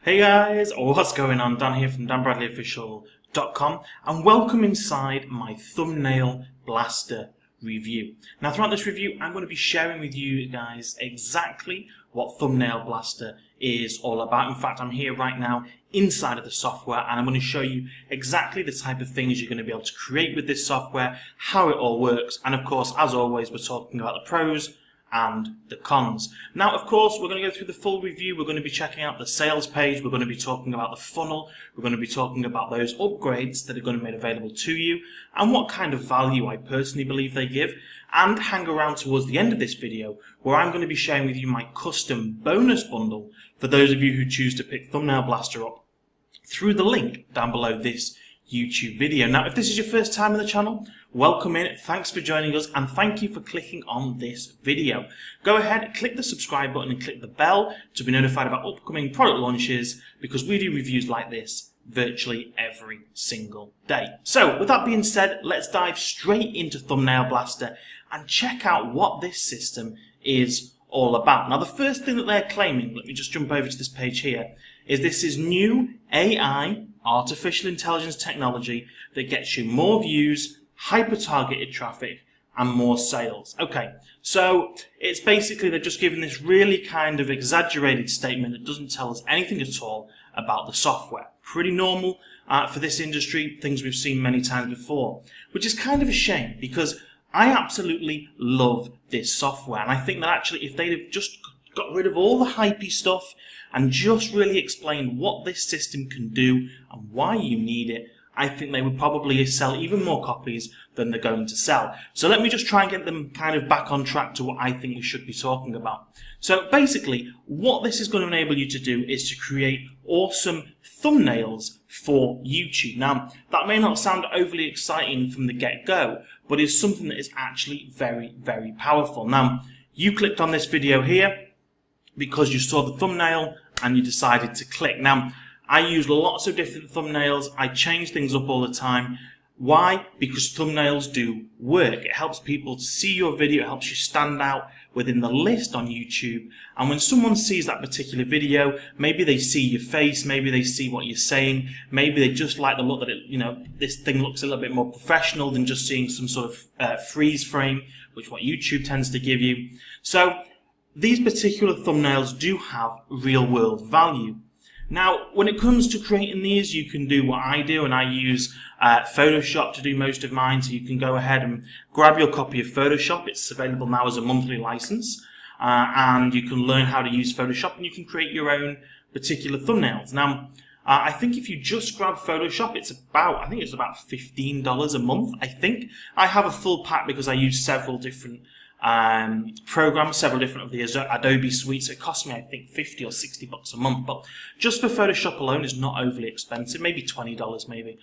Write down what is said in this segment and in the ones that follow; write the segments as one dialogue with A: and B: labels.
A: Hey guys, what's going on? Dan here from danbradleyofficial.com and welcome inside my thumbnail blaster review. Now throughout this review I'm going to be sharing with you guys exactly what thumbnail blaster is all about. In fact, I'm here right now inside of the software and I'm going to show you exactly the type of things you're going to be able to create with this software, how it all works, and of course, as always, we're talking about the pros and the cons. Now, of course, we're going to go through the full review. We're going to be checking out the sales page. We're going to be talking about the funnel. We're going to be talking about those upgrades that are going to be made available to you and what kind of value I personally believe they give. And hang around towards the end of this video where I'm going to be sharing with you my custom bonus bundle for those of you who choose to pick Thumbnail Blaster up through the link down below this YouTube video. Now, if this is your first time on the channel, welcome in, thanks for joining us, and thank you for clicking on this video. Go ahead, click the subscribe button and click the bell to be notified about upcoming product launches, because we do reviews like this virtually every single day. So, with that being said, let's dive straight into Thumbnail Blaster and check out what this system is all about. Now, the first thing that they're claiming, let me just jump over to this page here, is this is new AI, artificial intelligence technology that gets you more views, hyper-targeted traffic, and more sales. Okay, so it's basically they're just giving this really kind of exaggerated statement that doesn't tell us anything at all about the software. Pretty normal for this industry, things we've seen many times before, which is kind of a shame because I absolutely love this software, and I think that actually if they'd have just got rid of all the hypey stuff and just really explained what this system can do and why you need it, I think they would probably sell even more copies than they're going to sell. So let me just try and get them kind of back on track to what I think we should be talking about. So basically, what this is going to enable you to do is to create awesome thumbnails for YouTube. Now, that may not sound overly exciting from the get-go, but is something that is actually very, very powerful. Now, you clicked on this video here because you saw the thumbnail and you decided to click. Now, I use lots of different thumbnails. I change things up all the time. Why? Because thumbnails do work. It helps people to see your video. It helps you stand out within the list on YouTube. And when someone sees that particular video, maybe they see your face, maybe they see what you're saying, maybe they just like the look that this thing looks a little bit more professional than just seeing some sort of freeze frame, which is what YouTube tends to give you. So these particular thumbnails do have real world value. Now, when it comes to creating these, you can do what I do, and I use Photoshop to do most of mine. So you can go ahead and grab your copy of Photoshop. It's available now as a monthly license, and you can learn how to use Photoshop, and you can create your own particular thumbnails. Now, I think if you just grab Photoshop, it's about $15 a month. I think I have a full pack because I use several different programs, several different of the Adobe suites. It costs me, I think, $50 or $60 a month, but just for Photoshop alone is not overly expensive, maybe $20 maybe.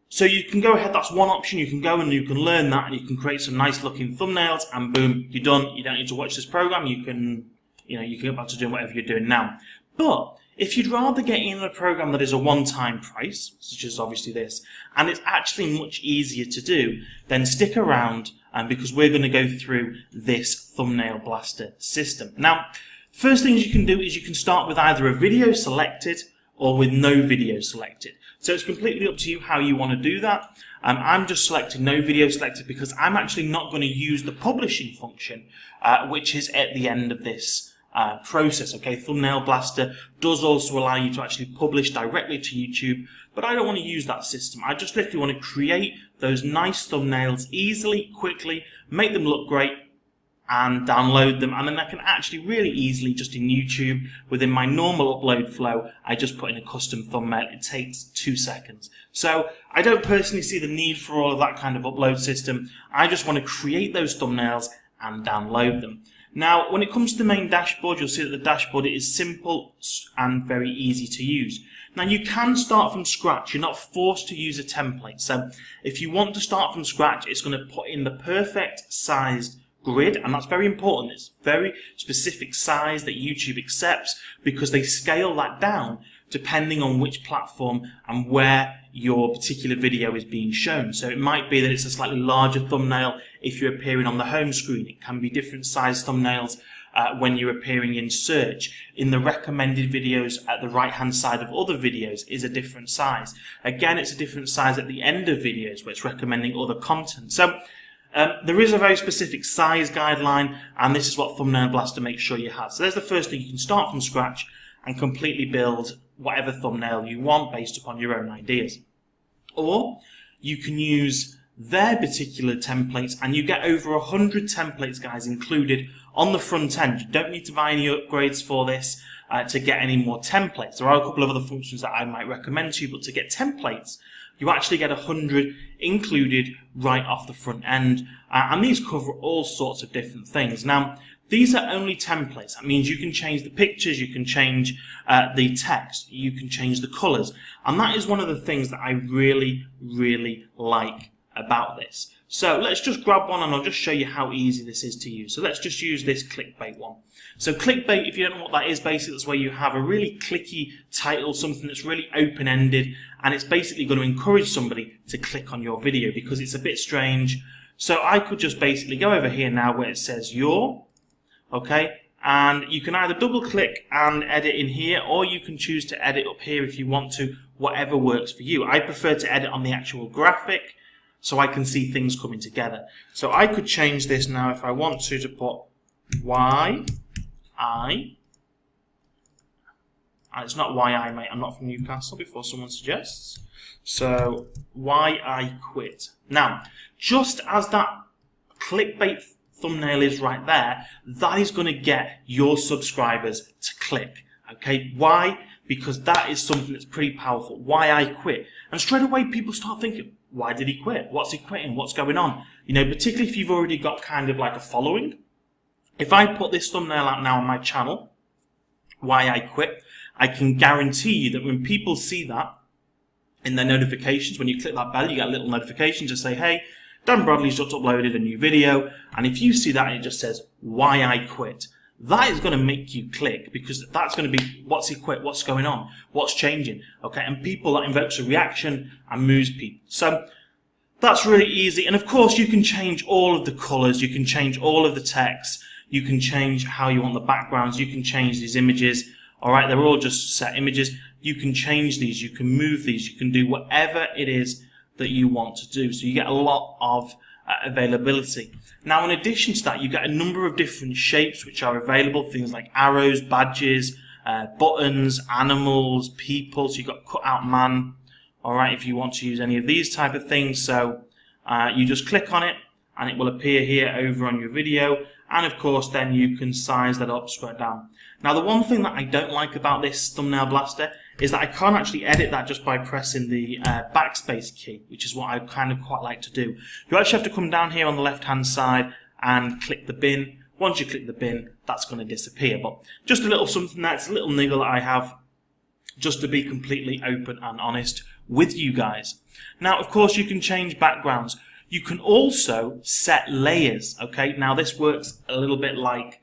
A: So you can go ahead, that's one option. You can go and you can learn that and you can create some nice looking thumbnails and boom, you're done. You don't need to watch this program. You can get back to doing whatever you're doing now. But if you'd rather get in a program that is a one-time price, such as obviously this, and it's actually much easier to do, then stick around because we're going to go through this Thumbnail Blaster system. Now, first things you can do is you can start with either a video selected or with no video selected. So it's completely up to you how you want to do that. I'm just selecting no video selected because I'm actually not going to use the publishing function, which is at the end of this process. Okay, Thumbnail Blaster does also allow you to actually publish directly to YouTube, but I don't want to use that system. I just literally want to create those nice thumbnails easily, quickly, make them look great, and download them, and then I can actually really easily, just in YouTube, within my normal upload flow, I just put in a custom thumbnail. It takes 2 seconds. So I don't personally see the need for all of that kind of upload system. I just want to create those thumbnails and download them. Now, when it comes to the main dashboard, you'll see that the dashboard is simple and very easy to use. Now, you can start from scratch. You're not forced to use a template. So if you want to start from scratch, it's going to put in the perfect sized grid, and that's very important. It's very specific size that YouTube accepts because they scale that down depending on which platform and where your particular video is being shown. So it might be that it's a slightly larger thumbnail if you're appearing on the home screen. It can be different size thumbnails when you're appearing in search. In the recommended videos at the right hand side of other videos is a different size. Again, it's a different size at the end of videos where it's recommending other content. So there is a very specific size guideline, and this is what Thumbnail Blaster makes sure you have. So there's the first thing. You can start from scratch and completely build whatever thumbnail you want based upon your own ideas. Or you can use their particular templates, and you get over 100 templates, guys, included on the front end. You don't need to buy any upgrades for this to get any more templates. There are a couple of other functions that I might recommend to you, but to get templates, you actually get 100 included right off the front end, and these cover all sorts of different things. Now, these are only templates. That means you can change the pictures, you can change the text, you can change the colors, and that is one of the things that I really, really like about this. So let's just grab one and I'll just show you how easy this is to use. So let's just use this clickbait one. So clickbait, if you don't know what that is, basically that's where you have a really clicky title, something that's really open-ended, and it's basically going to encourage somebody to click on your video because it's a bit strange. So I could just basically go over here now where it says your, okay, and you can either double click and edit in here, or you can choose to edit up here if you want to, whatever works for you. I prefer to edit on the actual graphic so I can see things coming together. So I could change this now if I want to put YI. It's not YI, mate. I'm not from Newcastle, before someone suggests. So YI quit. Now, just as that clickbait thumbnail is right there, that is going to get your subscribers to click. Okay, why? Because that is something that's pretty powerful. Why I quit. And straight away people start thinking, why did he quit? What's he quitting? What's going on? You know, particularly if you've already got kind of like a following. If I put this thumbnail out now on my channel, why I quit, I can guarantee you that when people see that in their notifications, when you click that bell, you get a little notification to say, hey, Dan Bradley's just uploaded a new video, and if you see that and it just says, why I quit, that is going to make you click, because that's going to be, what's he quit, what's going on, what's changing, okay, and people, that invokes a reaction and moves people. So that's really easy, and of course you can change all of the colors, you can change all of the text, you can change how you want the backgrounds, you can change these images, alright, they're all just set images, you can change these, you can move these, you can do whatever it is that you want to do. So you get a lot of availability. Now, in addition to that, you get a number of different shapes which are available, things like arrows, badges, buttons, animals, people. So you've got cut out man, all right, if you want to use any of these type of things. So you just click on it and it will appear here over on your video. And of course, then you can size that up, scroll down. Now, the one thing that I don't like about this Thumbnail Blaster is that I can't actually edit that just by pressing the backspace key, which is what I kind of quite like to do. You actually have to come down here on the left-hand side and click the bin. Once you click the bin, that's going to disappear. But just a little something that's a little niggle that I have, just to be completely open and honest with you guys. Now, of course, you can change backgrounds. You can also set layers, okay? Now, this works a little bit like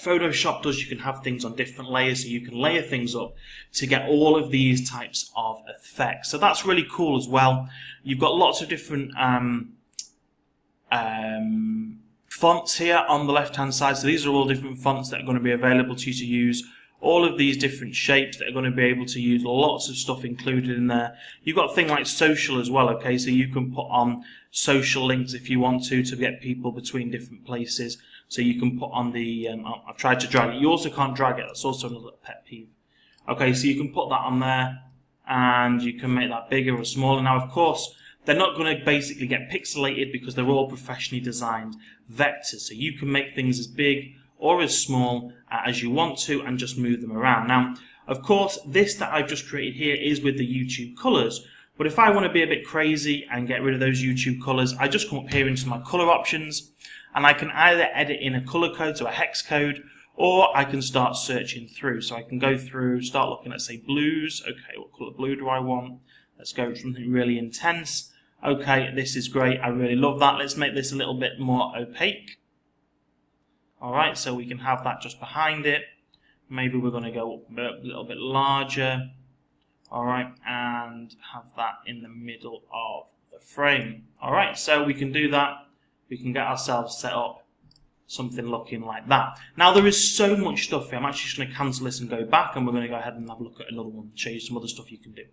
A: Photoshop does. You can have things on different layers, so you can layer things up to get all of these types of effects. So that's really cool as well. You've got lots of different fonts here on the left-hand side. So these are all different fonts that are going to be available to you to use. All of these different shapes that are going to be able to use, lots of stuff included in there. You've got a thing like social as well, okay? So you can put on social links if you want to get people between different places. So you can put on the, I've tried to drag it. You also can't drag it. That's also another pet peeve. Okay, so you can put that on there and you can make that bigger or smaller. Now, of course, they're not going to basically get pixelated because they're all professionally designed vectors. So you can make things as big or as small as you want to and just move them around. Now, of course, this that I've just created here is with the YouTube colors. But if I want to be a bit crazy and get rid of those YouTube colors, I just come up here into my color options, and I can either edit in a color code, so a hex code, or I can start searching through. So I can go through, start looking at, say, blues. Okay, what color blue do I want? Let's go with something really intense. Okay, this is great. I really love that. Let's make this a little bit more opaque. All right, so we can have that just behind it. Maybe we're going to go a little bit larger. All right, and have that in the middle of the frame. All right, so we can do that. We can get ourselves set up something looking like that. Now there is so much stuff here. I'm actually just going to cancel this and go back, and we're going to go ahead and have a look at another one, show you some other stuff you can do.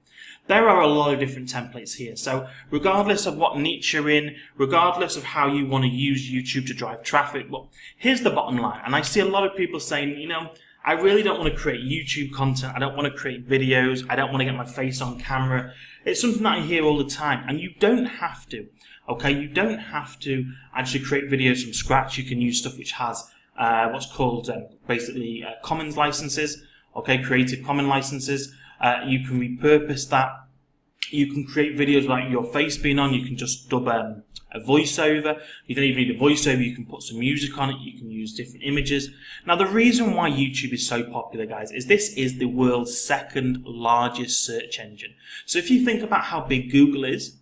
A: There are a lot of different templates here, so regardless of what niche you're in, regardless of how you want to use YouTube to drive traffic, well, here's the bottom line. And I see a lot of people saying, you know, I really don't want to create YouTube content, I don't want to create videos, I don't want to get my face on camera. It's something that I hear all the time, and you don't have to. Okay, you don't have to actually create videos from scratch. You can use stuff which has what's called basically commons licenses, okay, Creative Commons licenses. You can repurpose that. You can create videos like your face being on. You can just dub a voiceover. You don't even need a voiceover. You can put some music on it. You can use different images. Now, the reason why YouTube is so popular, guys, is this is the world's second largest search engine. So if you think about how big Google is,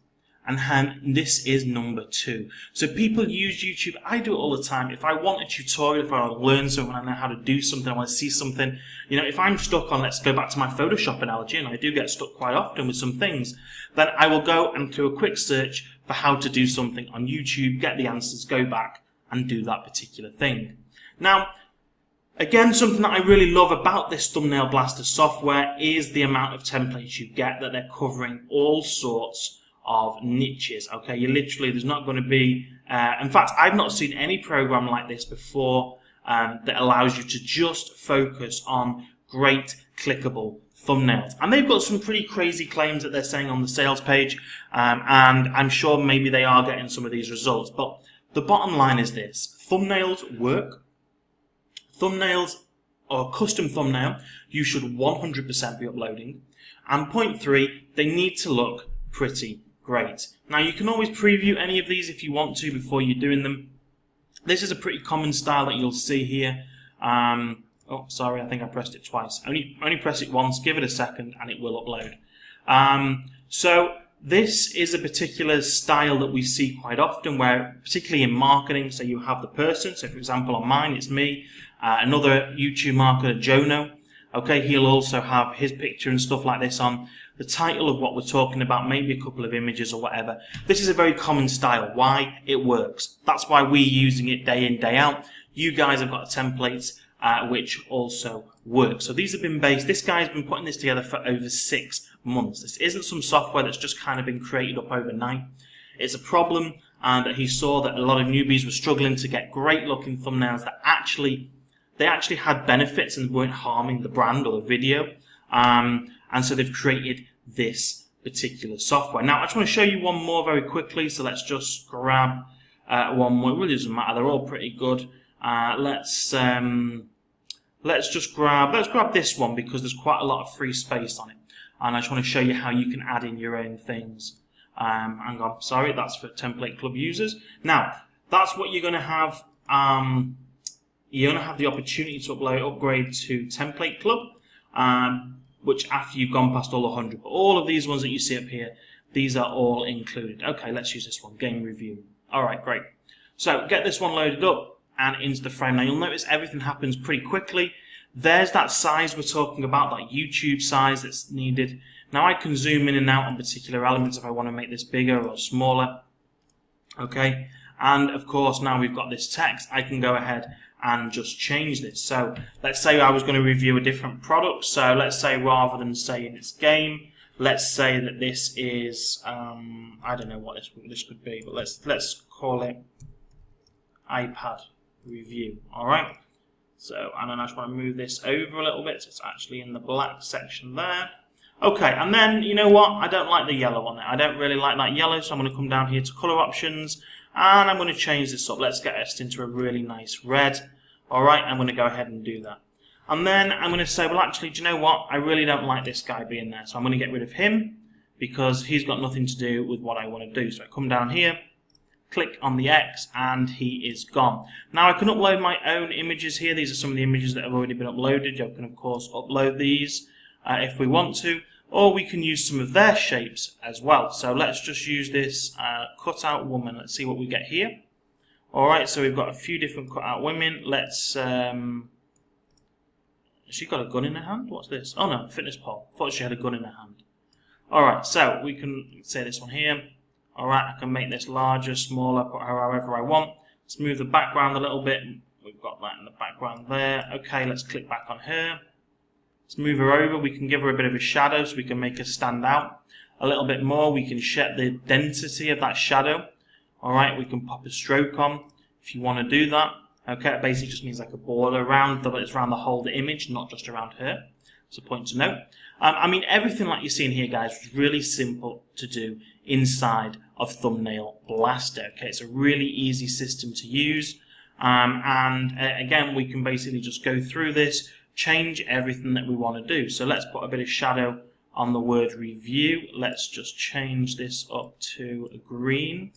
A: and this is number 2. So people use YouTube. I do it all the time. If I want a tutorial, if I want to learn something, I know how to do something, I want to see something, you know, if I'm stuck on, let's go back to my Photoshop analogy, and I do get stuck quite often with some things, then I will go and do a quick search for how to do something on YouTube, get the answers, go back and do that particular thing. Now, again, something that I really love about this Thumbnail Blaster software is the amount of templates you get, that they're covering all sorts of niches. Okay, you literally, there's not going to be in fact, I've not seen any program like this before that allows you to just focus on great clickable thumbnails. And they've got some pretty crazy claims that they're saying on the sales page, and I'm sure maybe they are getting some of these results, but the bottom line is this: thumbnails work. Thumbnails, or a custom thumbnail, you should 100% be uploading. And point 3, they need to look pretty great. Now, you can always preview any of these if you want to before you're doing them. This is a pretty common style that you'll see here. Oh, sorry, I think I pressed it twice. Only press it once, give it a second, and it will upload. So this is a particular style that we see quite often, where, particularly in marketing, so you have the person. So, for example, on mine, it's me. Another YouTube marketer, Jono. Okay, he'll also have his picture and stuff like this on. The title of what we're talking about, maybe a couple of images or whatever. This is a very common style. Why? It works. That's why we're using it day in, day out. You guys have got templates which also work. So these have been based, this guy's been putting this together for over 6 months. This isn't some software that's just kind of been created up overnight. It's a problem, and he saw that a lot of newbies were struggling to get great looking thumbnails that actually had benefits and weren't harming the brand or the video. And so they've created this particular software. Now, I just want to show you one more very quickly. So let's just grab one more. It really doesn't matter. They're all pretty good. Let's grab this one, because there's quite a lot of free space on it. And I just want to show you how you can add in your own things. Hang on, sorry, that's for Template Club users. Now, that's what you're going to have. You're going to have the opportunity to upgrade to Template Club. Which after you've gone past all 100. But all of these ones that you see up here, these are all included. Okay, let's use this one, game review. All right, great. So get this one loaded up and into the frame. Now you'll notice everything happens pretty quickly. There's that size we're talking about, that YouTube size that's needed. Now I can zoom in and out on particular elements if I want to make this bigger or smaller. Okay, and of course now we've got this text, I can go ahead and just change this. So let's say I was going to review a different product. So let's say, rather than saying it's game, let's say that this is I don't know what this could be, but let's call it iPad review. All right. So, and then I just want to move this over a little bit so it's actually in the black section there. Okay, and then you know what? I don't like the yellow on it. I don't really like that yellow, so I'm going to come down here to color options. And I'm going to change this up. Let's get this into a really nice red. Alright, I'm going to go ahead and do that. And then I'm going to say, well, actually, do you know what? I really don't like this guy being there. So I'm going to get rid of him, because he's got nothing to do with what I want to do. So I come down here, click on the X, and he is gone. Now I can upload my own images here. These are some of the images that have already been uploaded. You can, of course, upload these if we want to. Or we can use some of their shapes as well. So let's just use this cutout woman. Let's see what we get here. Alright, so we've got a few different cutout women. Let's... has she got a gun in her hand? What's this? Oh no, fitness pole. Thought she had a gun in her hand. Alright, so we can say this one here. Alright, I can make this larger, smaller, put her however I want. Let's move the background a little bit. We've got that in the background there. Okay, let's click back on her. Let's move her over. We can give her a bit of a shadow so we can make her stand out a little bit more. We can set the density of that shadow. Alright, we can pop a stroke on if you want to do that. Okay, it basically just means like a border around, but it's around the whole image, not just around her. It's a point to note. I mean, everything like you're seeing here, guys, is really simple to do inside of Thumbnail Blaster. Okay, it's a really easy system to use. Again, we can basically just go through this, change everything that we want to do. So let's put a bit of shadow on the word review. Let's just change this up to a green.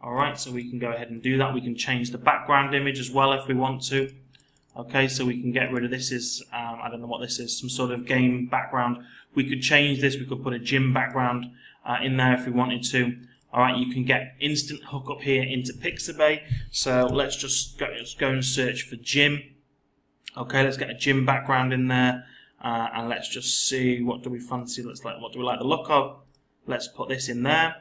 A: Alright, so we can go ahead and do that. We can change the background image as well if we want to. Okay, so we can get rid of this is, I don't know what this is, some sort of game background. We could change this, we could put a gym background in there if we wanted to. Alright, you can get instant hookup here into Pixabay. So let's just go and search for gym. Okay, let's get a gym background in there. And let's just see, what do we fancy? What do we like the look of? Let's put this in there.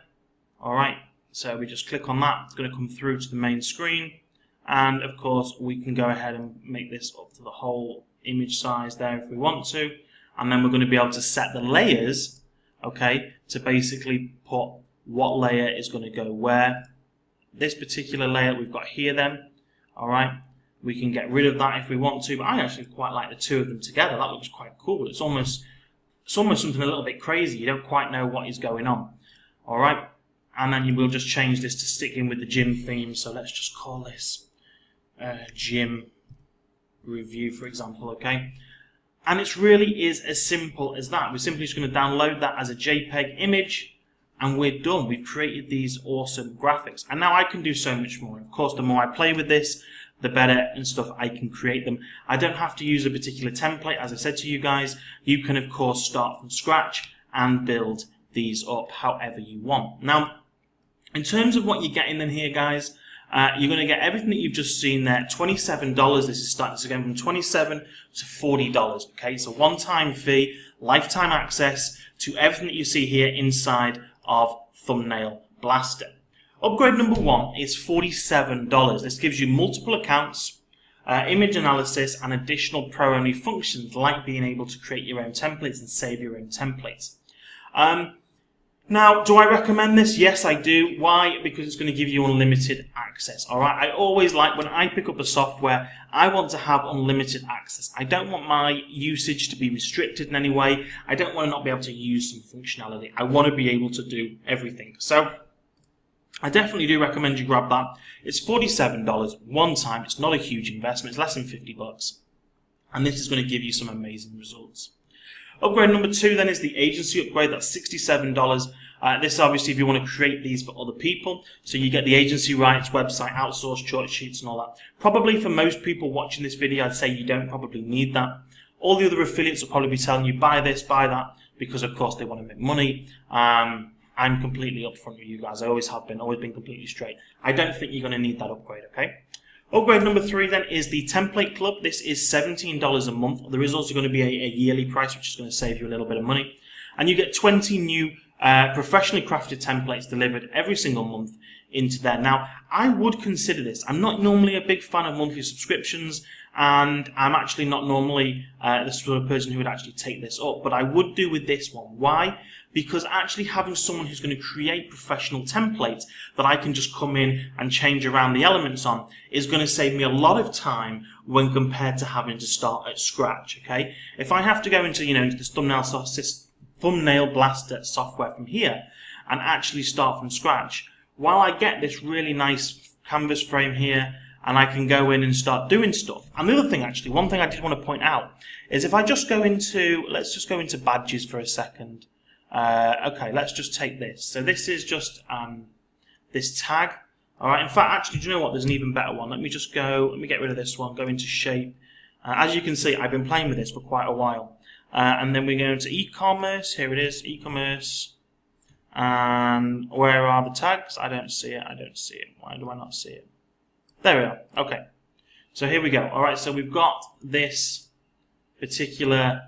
A: Alright. So we just click on that, it's going to come through to the main screen, and of course we can go ahead and make this up to the whole image size there if we want to, and then we're going to be able to set the layers, okay, to basically put what layer is going to go where. This particular layer we've got here then, alright, we can get rid of that if we want to, but I actually quite like the two of them together. That looks quite cool. It's almost something a little bit crazy. You don't quite know what is going on, alright. And then you will just change this to stick in with the gym theme. So let's just call this gym review, for example, okay? And it really is as simple as that. We're simply just going to download that as a JPEG image, and we're done. We've created these awesome graphics. And now I can do so much more. Of course, the more I play with this, the better and stuff I can create them. I don't have to use a particular template. As I said to you guys, you can, of course, start from scratch and build these up however you want. Now, in terms of what you're getting in here, guys, you're going to get everything that you've just seen there. $27. This is starting to go from $27 to $40. Okay, it's a one-time fee, lifetime access to everything that you see here inside of Thumbnail Blaster. Upgrade number 1 is $47. This gives you multiple accounts, image analysis, and additional pro-only functions like being able to create your own templates and save your own templates. Now, do I recommend this? Yes, I do. Why? Because it's going to give you unlimited access. Alright, I always like, when I pick up a software, I want to have unlimited access. I don't want my usage to be restricted in any way. I don't want to not be able to use some functionality. I want to be able to do everything. So, I definitely do recommend you grab that. It's $47 one time. It's not a huge investment. It's less than $50. And this is going to give you some amazing results. Upgrade number 2 then is the agency upgrade. That's $67. This obviously if you want to create these for other people. So you get the agency rights, website, outsource, short sheets and all that. Probably for most people watching this video, I'd say you don't probably need that. All the other affiliates will probably be telling you buy this, buy that, because of course they want to make money. I'm completely upfront with you guys. I always have been, always been completely straight. I don't think you're going to need that upgrade, okay? Upgrade number 3 then is the Template Club. This is $17 a month. There is also going to be a yearly price, which is going to save you a little bit of money. And you get 20 new professionally crafted templates delivered every single month into there. Now, I would consider this. I'm not normally a big fan of monthly subscriptions, and I'm actually not normally the sort of person who would actually take this up, but I would do with this one. Why? Because actually having someone who's going to create professional templates that I can just come in and change around the elements on is going to save me a lot of time when compared to having to start at scratch, okay? If I have to go into, into this Thumbnail Blaster software from here and actually start from scratch, while I get this really nice canvas frame here and I can go in and start doing stuff. And the other thing, actually, one thing I did want to point out is if I just go into, let's just go into badges for a second. Okay, let's just take this. So this is just this tag. All right. In fact, actually, do you know what? There's an even better one. Let me get rid of this one. Go into shape. As you can see, I've been playing with this for quite a while. And then we go into e-commerce. Here it is, e-commerce. And where are the tags? I don't see it. I don't see it. Why do I not see it? There we are. Okay. So here we go. All right. So we've got this particular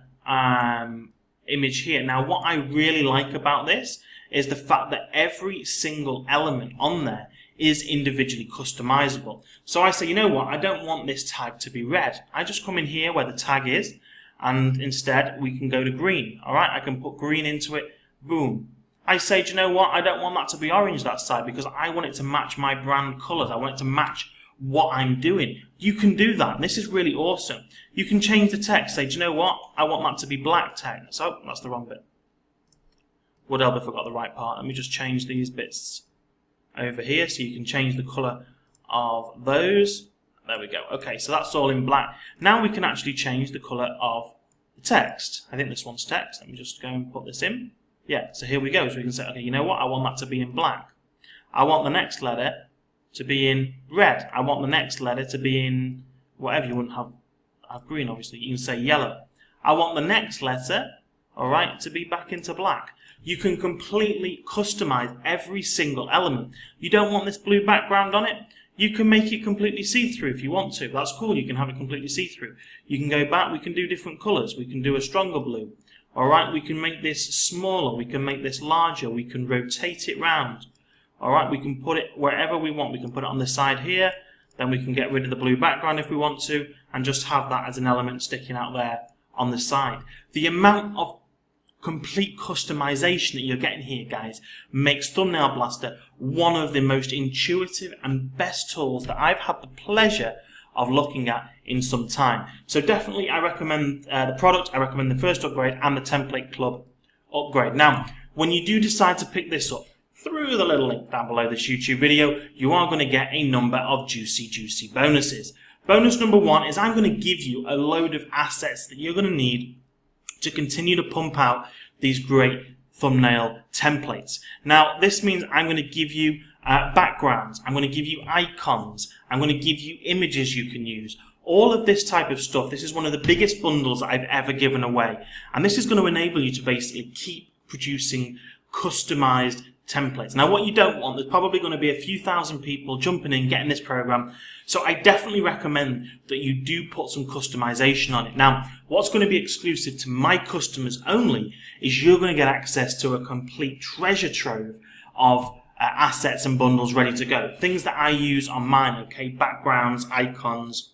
A: image here. Now, what I really like about this is the fact that every single element on there is individually customizable. So I say, you know what, I don't want this tag to be red. I just come in here where the tag is, and instead we can go to green. Alright, I can put green into it, boom. I say, do you know what, I don't want that to be orange that side because I want it to match my brand colours. I want it to match what I'm doing. You can do that, and this is really awesome. You can change the text, say, do you know what, I want that to be black text. Oh, that's the wrong bit. Would help if I got the right part. Let me just change these bits over here so you can change the colour of those. There we go. Okay, so that's all in black. Now we can actually change the colour of the text. I think this one's text. Let me just go and put this in. Yeah, so here we go. So we can say, okay, you know what? I want that to be in black. I want the next letter to be in red. I want the next letter to be in whatever. You wouldn't have green, obviously. You can say yellow. I want the next letter, all right, to be back into black. You can completely customize every single element. You don't want this blue background on it? You can make it completely see-through if you want to. That's cool, you can have it completely see-through. You can go back, we can do different colours. We can do a stronger blue. Alright, we can make this smaller, we can make this larger, we can rotate it round. Alright, we can put it wherever we want. We can put it on the side here, then we can get rid of the blue background if we want to, and just have that as an element sticking out there on the side. The amount of complete customization that you're getting here, guys, makes Thumbnail Blaster one of the most intuitive and best tools that I've had the pleasure of looking at in some time. So definitely I recommend the product, I recommend the first upgrade and the Template Club upgrade. Now, when you do decide to pick this up, through the little link down below this YouTube video, you are going to get a number of juicy bonuses. Bonus number one is I'm going to give you a load of assets that you're going to need to continue to pump out these great thumbnail templates. Now, this means I'm going to give you backgrounds, I'm going to give you icons, I'm going to give you images you can use. All of this type of stuff, this is one of the biggest bundles that I've ever given away. And this is going to enable you to basically keep producing customized templates. Now, what you don't want, there's probably going to be a few thousand people jumping in, getting this program. So I definitely recommend that you do put some customization on it. Now, what's going to be exclusive to my customers only is you're going to get access to a complete treasure trove of assets and bundles ready to go. Things that I use on mine, okay? Backgrounds, icons,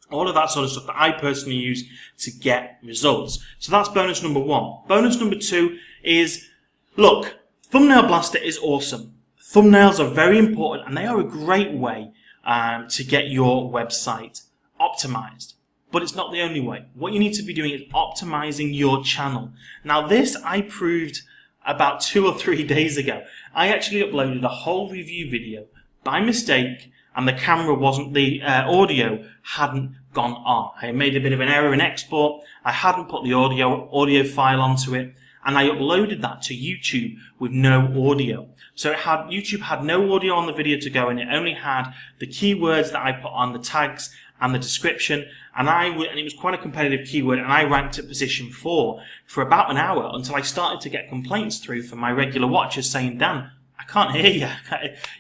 A: all of that sort of stuff that I personally use to get results. So that's bonus number one. Bonus number two is, look, Thumbnail Blaster is awesome. Thumbnails are very important and they are a great way to get your website optimized. But it's not the only way. What you need to be doing is optimizing your channel. Now this I proved about 2 or 3 days ago. I actually uploaded a whole review video by mistake and the camera wasn't, the audio hadn't gone on. I made a bit of an error in export. I hadn't put the audio file onto it. And I uploaded that to YouTube with no audio. So YouTube had no audio on the video to go in. It only had the keywords that I put on, the tags and the description. And it was quite a competitive keyword. And I ranked at position 4 for about an hour until I started to get complaints through from my regular watchers saying, Dan, I can't hear you.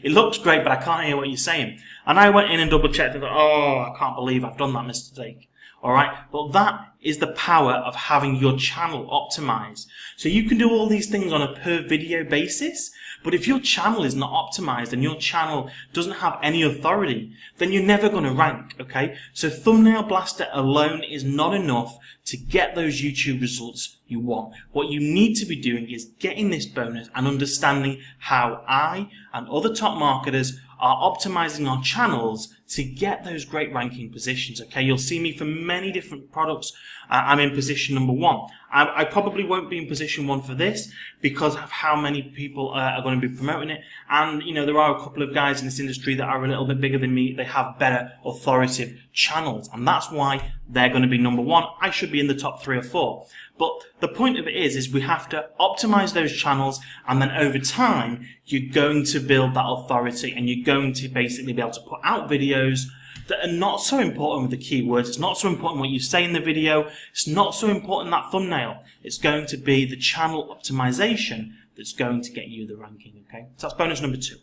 A: It looks great, but I can't hear what you're saying. And I went in and double checked and thought, oh, I can't believe I've done that mistake. Alright, but that is the power of having your channel optimized. So you can do all these things on a per video basis, but if your channel is not optimized and your channel doesn't have any authority, then you're never going to rank, okay? So Thumbnail Blaster alone is not enough to get those YouTube results you want. What you need to be doing is getting this bonus and understanding how I and other top marketers are optimizing our channels to get those great ranking positions. Okay, you'll see me for many different products. I'm in position number 1. I probably won't be in position 1 for this because of how many people are going to be promoting it. And, you know, there are a couple of guys in this industry that are a little bit bigger than me. They have better authoritative channels. And that's why they're going to be number 1. I should be in the top 3 or 4. But the point of it is we have to optimize those channels, and then over time, you're going to build that authority and you're going to basically be able to put out videos that are not so important with the keywords. It's not so important what you say in the video. It's not so important that thumbnail. It's going to be the channel optimization that's going to get you the ranking, okay? So that's bonus number 2.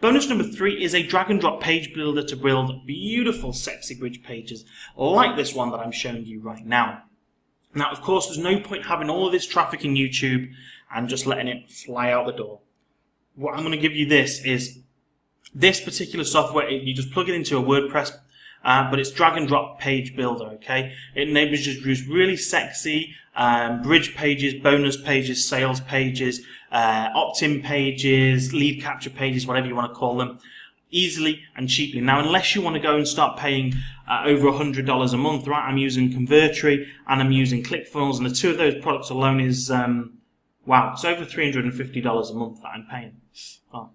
A: Bonus number 3 is a drag and drop page builder to build beautiful, sexy bridge pages like this one that I'm showing you right now. Now, of course, there's no point having all of this traffic in YouTube and just letting it fly out the door. What I'm going to give you this is This particular software, you just plug it into a WordPress, but it's drag and drop page builder, okay? It enables you to use really sexy bridge pages, bonus pages, sales pages, opt-in pages, lead capture pages, whatever you want to call them, easily and cheaply. Now, unless you want to go and start paying over $100 a month, right? I'm using Convertri and I'm using ClickFunnels, and the two of those products alone is, wow, it's over $350 a month that I'm paying. Oh,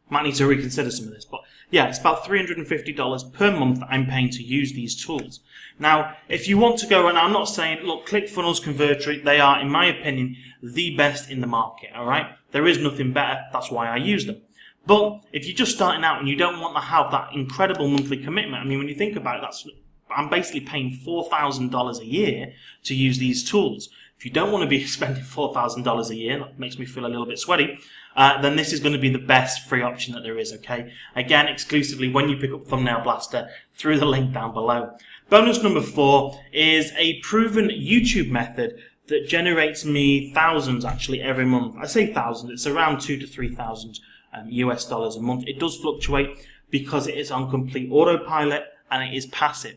A: might need to reconsider some of this, but yeah, it's about $350 per month that I'm paying to use these tools. Now, if you want to go, and I'm not saying, look, ClickFunnels, Convertri, they are, in my opinion, the best in the market, all right? There is nothing better. That's why I use them. But if you're just starting out and you don't want to have that incredible monthly commitment, I mean, when you think about it, I'm basically paying $4,000 a year to use these tools. If you don't want to be spending $4,000 a year, that makes me feel a little bit sweaty, then this is going to be the best free option that there is, okay? Again, exclusively when you pick up Thumbnail Blaster through the link down below. Bonus number 4 is a proven YouTube method that generates me thousands actually every month. I say thousands, it's around $2,000 to $3,000 US dollars a month. It does fluctuate because it is on complete autopilot and it is passive.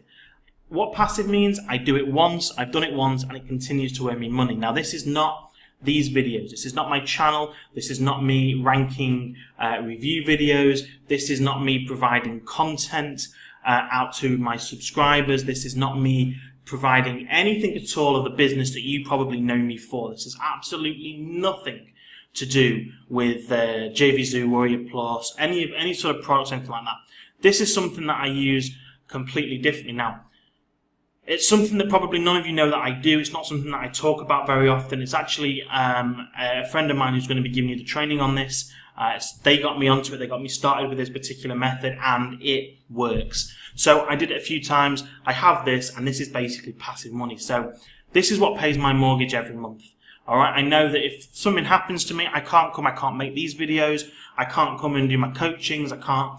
A: What passive means, I do it once, I've done it once, and it continues to earn me money. Now, this is not these videos. This is not my channel. This is not me ranking review videos. This is not me providing content out to my subscribers. This is not me providing anything at all of the business that you probably know me for. This is absolutely nothing to do with JVZoo, Warrior Plus, any sort of products, anything like that. This is something that I use completely differently. Now, it's something that probably none of you know that I do. It's not something that I talk about very often. It's actually a friend of mine who's going to be giving you the training on this. They got me onto it. They got me started with this particular method, and it works. So I did it a few times. I have this, and this is basically passive money. So this is what pays my mortgage every month. All right. I know that if something happens to me, I can't make these videos. I can't come and do my coachings. I can't,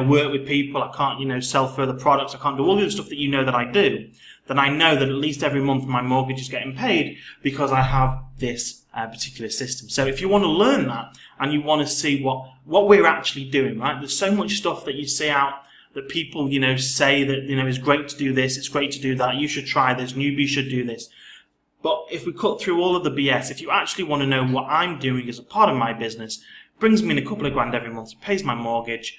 A: work with people. I can't, sell further products. I can't do all the other stuff that you know that I do. Then I know that at least every month my mortgage is getting paid because I have this particular system. So if you want to learn that and you want to see what we're actually doing, right? There's so much stuff that you see out that people, say that, it's great to do this, it's great to do that, you should try this, newbies should do this. But if we cut through all of the BS, if you actually want to know what I'm doing as a part of my business, brings me in a couple of grand every month, pays my mortgage,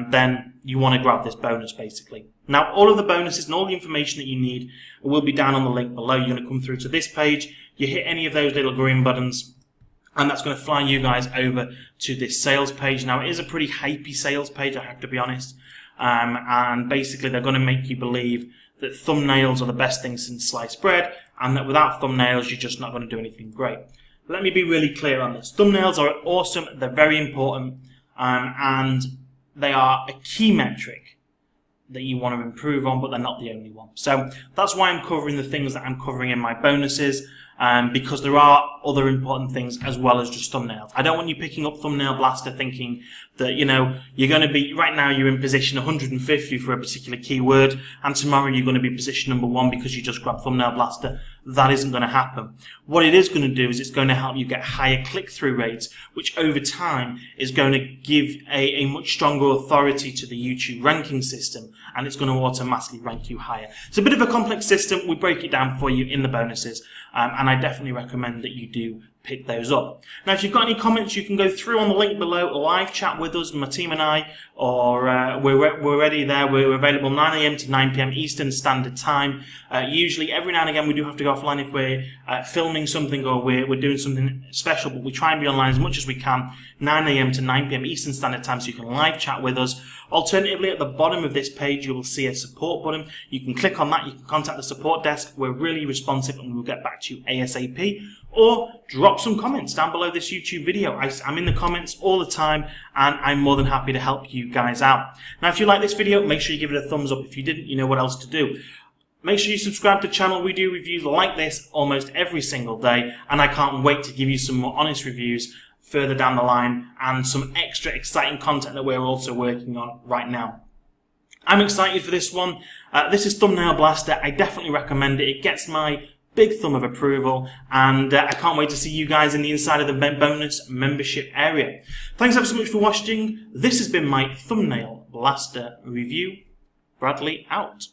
A: then you want to grab this bonus basically. Now, all of the bonuses and all the information that you need will be down on the link below. You're going to come through to this page, you hit any of those little green buttons, and that's going to fly you guys over to this sales page. Now, it is a pretty hypey sales page, I have to be honest, and basically they're going to make you believe that thumbnails are the best thing since sliced bread, and that without thumbnails you're just not going to do anything great. Let me be really clear on this. Thumbnails are awesome, they're very important, and they are a key metric that you want to improve on, but they're not the only one. So that's why I'm covering the things that I'm covering in my bonuses, because there are other important things as well as just thumbnails. I don't want you picking up Thumbnail Blaster thinking that, you're going to be, right now you're in position 150 for a particular keyword, and tomorrow you're going to be position number 1 because you just grabbed Thumbnail Blaster. That isn't going to happen. What it is going to do is it's going to help you get higher click-through rates, which over time is going to give a much stronger authority to the YouTube ranking system, and it's going to automatically rank you higher. It's a bit of a complex system. We break it down for you in the bonuses, and I definitely recommend that you do pick those up. Now, if you've got any comments, you can go through on the link below, live chat with us, my team and I, or we're ready there. We're available 9 a.m. to 9 p.m. Eastern Standard Time. Usually, every now and again, we do have to go offline if we're filming something or we're doing something special, but we try and be online as much as we can, 9 a.m. to 9 p.m. Eastern Standard Time, so you can live chat with us. Alternatively, at the bottom of this page, you will see a support button. You can click on that. You can contact the support desk. We're really responsive, and we'll get back to you ASAP. Or drop some comments down below this YouTube video. I'm in the comments all the time, and I'm more than happy to help you guys out. Now, if you like this video, make sure you give it a thumbs up. If you didn't, you know what else to do. Make sure you subscribe to the channel. We do reviews like this almost every single day, and I can't wait to give you some more honest reviews further down the line and some extra exciting content that we're also working on right now. I'm excited for this one. This is Thumbnail Blaster. I definitely recommend it. It gets my big thumb of approval, and I can't wait to see you guys in the inside of the bonus membership area. Thanks ever so much for watching. This has been my thumbnail blaster review. Bradley out.